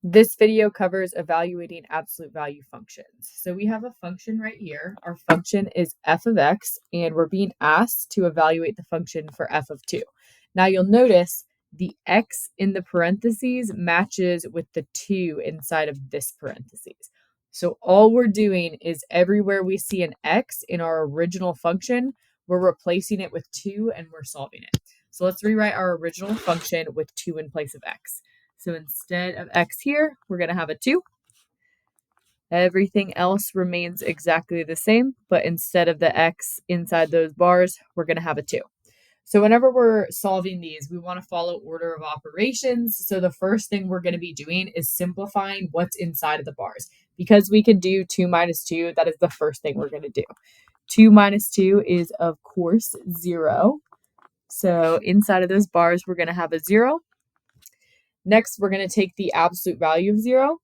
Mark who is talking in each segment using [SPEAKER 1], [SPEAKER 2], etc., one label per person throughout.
[SPEAKER 1] This video covers evaluating absolute value functions. So we have a function right here. Our function is f of x, and we're being asked to evaluate the function for f of 2. Now you'll notice the x in the parentheses matches with the 2 inside of this parentheses. So all we're doing is everywhere we see an x in our original function, we're replacing it with 2 and we're solving it. So let's rewrite our original function with 2 in place of x. So instead of x here, we're going to have a 2. Everything else remains exactly the same, but instead of the x inside those bars, we're going to have a 2. So whenever we're solving these, we want to follow order of operations. So the first thing we're going to be doing is simplifying what's inside of the bars. Because we can do 2 minus 2, that is the first thing we're going to do. 2 minus 2 is, of course, 0. So inside of those bars, we're going to have a 0. Next, we're going to take the absolute value of 0.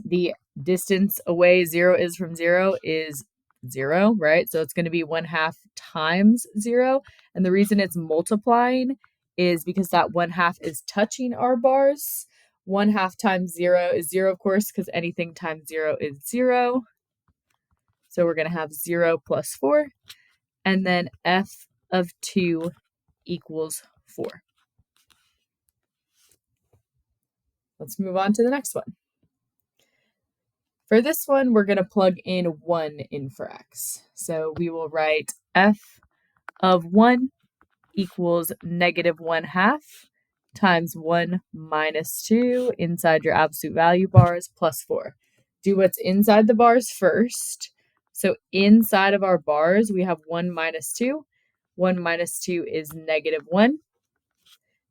[SPEAKER 1] The distance away 0 is from 0 is 0, right? So it's going to be 1/2 times 0. And the reason it's multiplying is because that 1/2 is touching our bars. 1/2 times 0 is 0, of course, because anything times 0 is 0. So we're going to have 0 plus 4. And then f of 2 equals 4. Let's move on to the next one. For this one, we're going to plug in 1 in for x. So we will write f of 1 equals negative 1/2 times 1 minus 2 inside your absolute value bars plus 4. Do what's inside the bars first. So inside of our bars, we have 1 minus 2. 1 minus 2 is negative 1.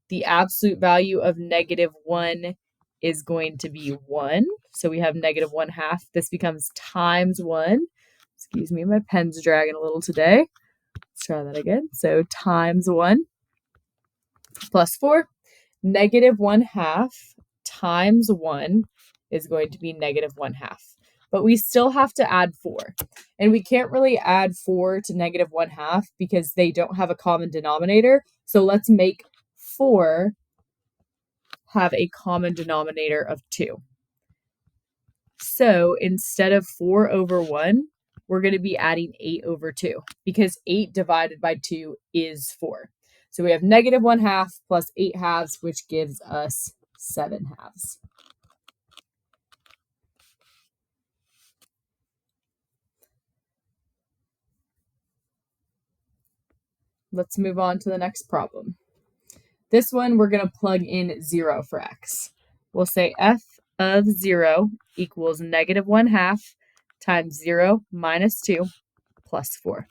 [SPEAKER 1] The absolute value of negative 1 is going to be 1. So we have negative 1/2. This becomes times 1. Excuse me, my pen's dragging a little today. Let's try that again. So times 1 plus 4. Negative 1/2 times 1 is going to be negative 1/2. But we still have to add 4. And we can't really add 4 to negative 1/2 because they don't have a common denominator. So let's make 4 have a common denominator of 2. So instead of 4 over 1, we're going to be adding 8 over 2 because 8 divided by 2 is 4. So we have negative 1/2 plus 8 halves, which gives us 7 halves. Let's move on to the next problem. This one, we're going to plug in 0 for x. We'll say f of 0 equals negative 1/2 times 0 minus 2 plus 4.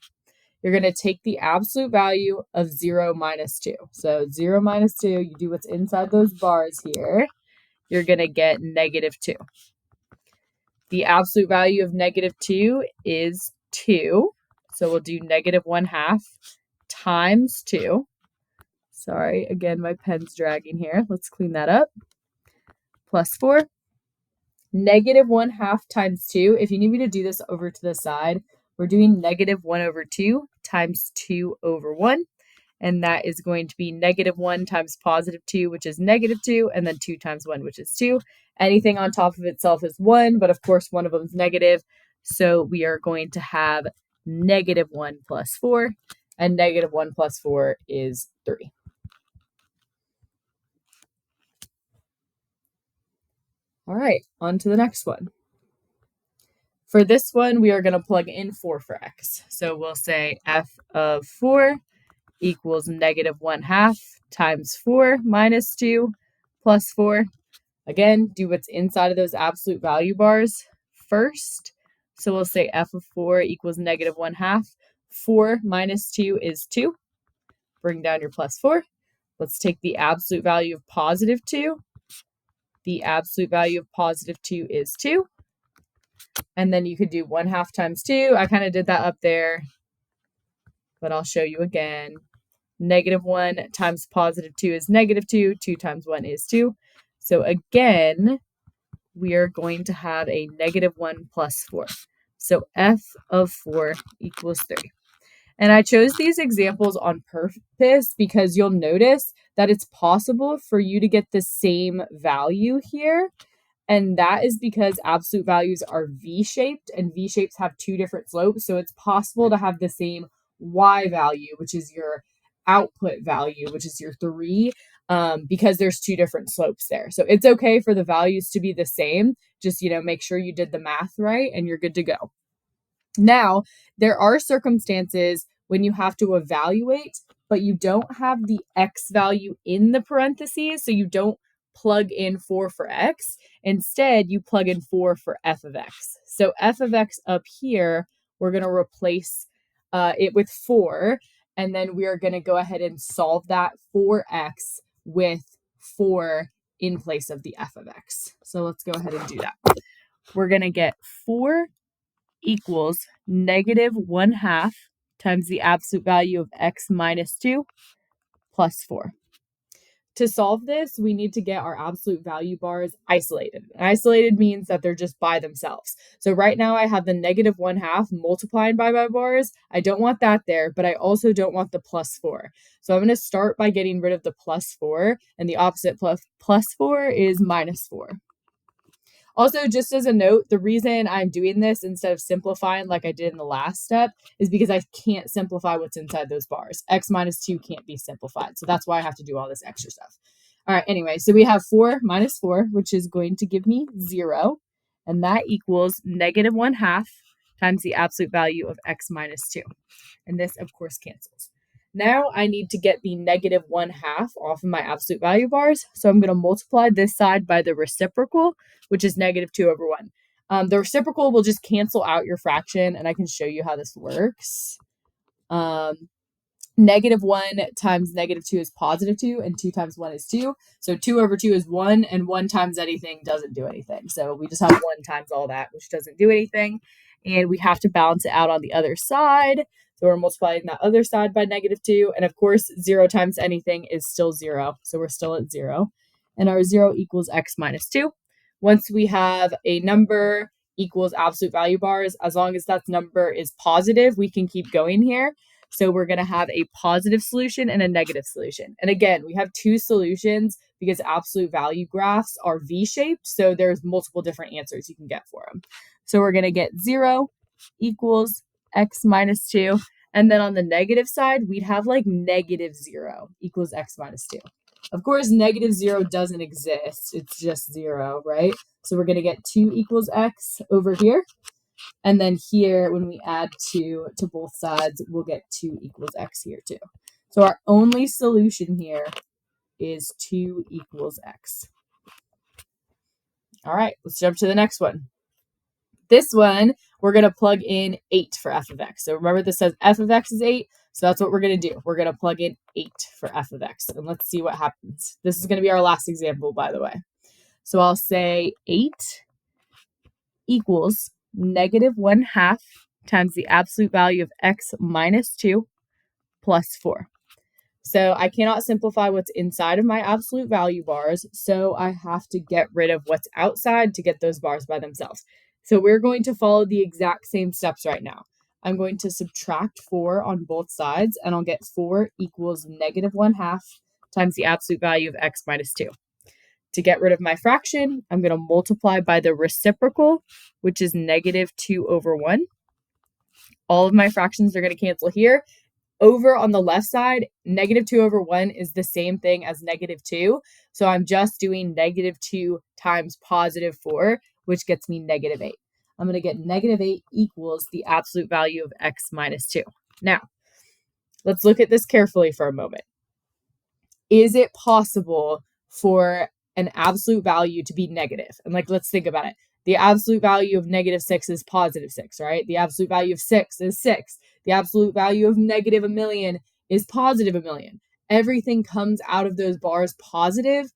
[SPEAKER 1] You're going to take the absolute value of 0 minus 2. So 0 minus 2, you do what's inside those bars here. You're going to get negative 2. The absolute value of negative 2 is 2. So we'll do negative 1/2 times 2. Sorry, again, my pen's dragging here. Let's clean that up. Plus 4. Negative 1/2 times 2. If you need me to do this over to the side, we're doing negative 1 over 2 times 2 over 1. And that is going to be negative 1 times positive 2, which is negative 2, and then 2 times 1, which is 2. Anything on top of itself is 1, but of course one of them is negative. So we are going to have negative 1 plus 4, and negative 1 plus 4 is 3. All right, on to the next one. For this one, we are going to plug in 4 for x. So we'll say f of 4 equals negative 1/2 times 4 minus 2 plus 4. Again, do what's inside of those absolute value bars first. So we'll say f of 4 equals negative 1/2. 4 minus 2 is 2. Bring down your plus 4. Let's take the absolute value of positive 2. The absolute value of positive 2 is 2. And then you could do 1/2 times 2. I kind of did that up there, but I'll show you again. Negative 1 times positive 2 is negative 2. 2 times 1 is 2. So again, we are going to have a negative 1 plus 4. So f of 4 equals 3. And I chose these examples on purpose because you'll notice that it's possible for you to get the same value here And that is because absolute values are V-shaped, and V-shapes have two different slopes. So it's possible to have the same Y value, which is your output value, which is your 3, because there's two different slopes there. So it's okay for the values to be the same. Just, make sure you did the math right and you're good to go. Now, there are circumstances when you have to evaluate, but you don't have the X value in the parentheses. So you don't plug in 4 for X. Instead, you plug in 4 for f of X. So f of X up here, we're going to replace it with 4. And then we are going to go ahead and solve that for X with 4 in place of the f of X. So let's go ahead and do that. We're going to get 4 equals negative 1/2 times the absolute value of X minus 2 plus 4. To solve this, we need to get our absolute value bars isolated. Isolated means that they're just by themselves. So right now I have the negative 1/2 multiplied by my bars. I don't want that there, but I also don't want the plus 4. So I'm going to start by getting rid of the plus 4, and the opposite plus 4 is minus 4. Also, just as a note, the reason I'm doing this instead of simplifying like I did in the last step is because I can't simplify what's inside those bars. X minus 2 can't be simplified. So that's why I have to do all this extra stuff. All right, anyway, so we have 4 minus 4, which is going to give me 0. And that equals negative 1/2 times the absolute value of X minus 2. And this, of course, cancels. Now I need to get the negative 1/2 off of my absolute value bars. So I'm going to multiply this side by the reciprocal, which is negative 2 over 1. The reciprocal will just cancel out your fraction, and I can show you how this works. Negative 1 times negative 2 is positive 2, and 2 times 1 is 2. So 2 over 2 is 1, and 1 times anything doesn't do anything. So we just have 1 times all that, which doesn't do anything. And we have to balance it out on the other side. So we're multiplying that other side by negative 2. And of course, 0 times anything is still 0. So we're still at 0. And our 0 equals X minus 2. Once we have a number equals absolute value bars, as long as that number is positive, we can keep going here. So we're going to have a positive solution and a negative solution. And again, we have two solutions because absolute value graphs are V-shaped. So there's multiple different answers you can get for them. So we're going to get 0 equals X minus 2. And then on the negative side, we'd have like negative 0 equals X minus 2. Of course, negative 0 doesn't exist. It's just 0, right? So we're going to get 2 equals X over here. And then here, when we add 2 to both sides, we'll get 2 equals X here too. So our only solution here is 2 equals X. All right, let's jump to the next one. This one, we're going to plug in 8 for f of X. So remember this says f of X is 8. So that's what we're going to do. We're going to plug in 8 for f of X. And let's see what happens. This is going to be our last example, by the way. So I'll say 8 equals negative 1/2 times the absolute value of X minus 2 plus 4. So I cannot simplify what's inside of my absolute value bars, so I have to get rid of what's outside to get those bars by themselves. So we're going to follow the exact same steps right now. I'm going to subtract 4 on both sides, and I'll get 4 equals negative 1/2 times the absolute value of X minus 2. To get rid of my fraction, I'm going to multiply by the reciprocal, which is negative 2 over 1. All of my fractions are going to cancel here. Over on the left side, negative 2 over 1 is the same thing as negative 2. So I'm just doing negative 2 times positive 4, which gets me negative 8. I'm going to get negative 8 equals the absolute value of X minus 2. Now, let's look at this carefully for a moment. Is it possible for an absolute value to be negative? And let's think about it. The absolute value of negative 6 is positive 6, right? The absolute value of 6 is 6. The absolute value of negative 1,000,000 is positive 1,000,000. Everything comes out of those bars positive.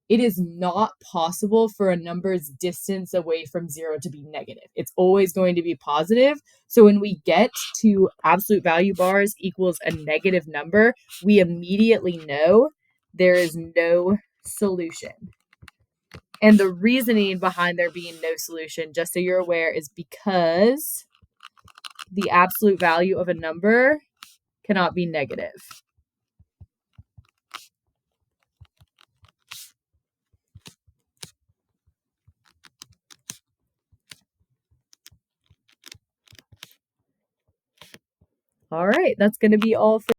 [SPEAKER 1] It is not possible for a number's distance away from 0 to be negative. It's always going to be positive. So when we get to absolute value bars equals a negative number, we immediately know there is no solution. And the reasoning behind there being no solution, just so you're aware, is because the absolute value of a number cannot be negative. All right, that's going to be all for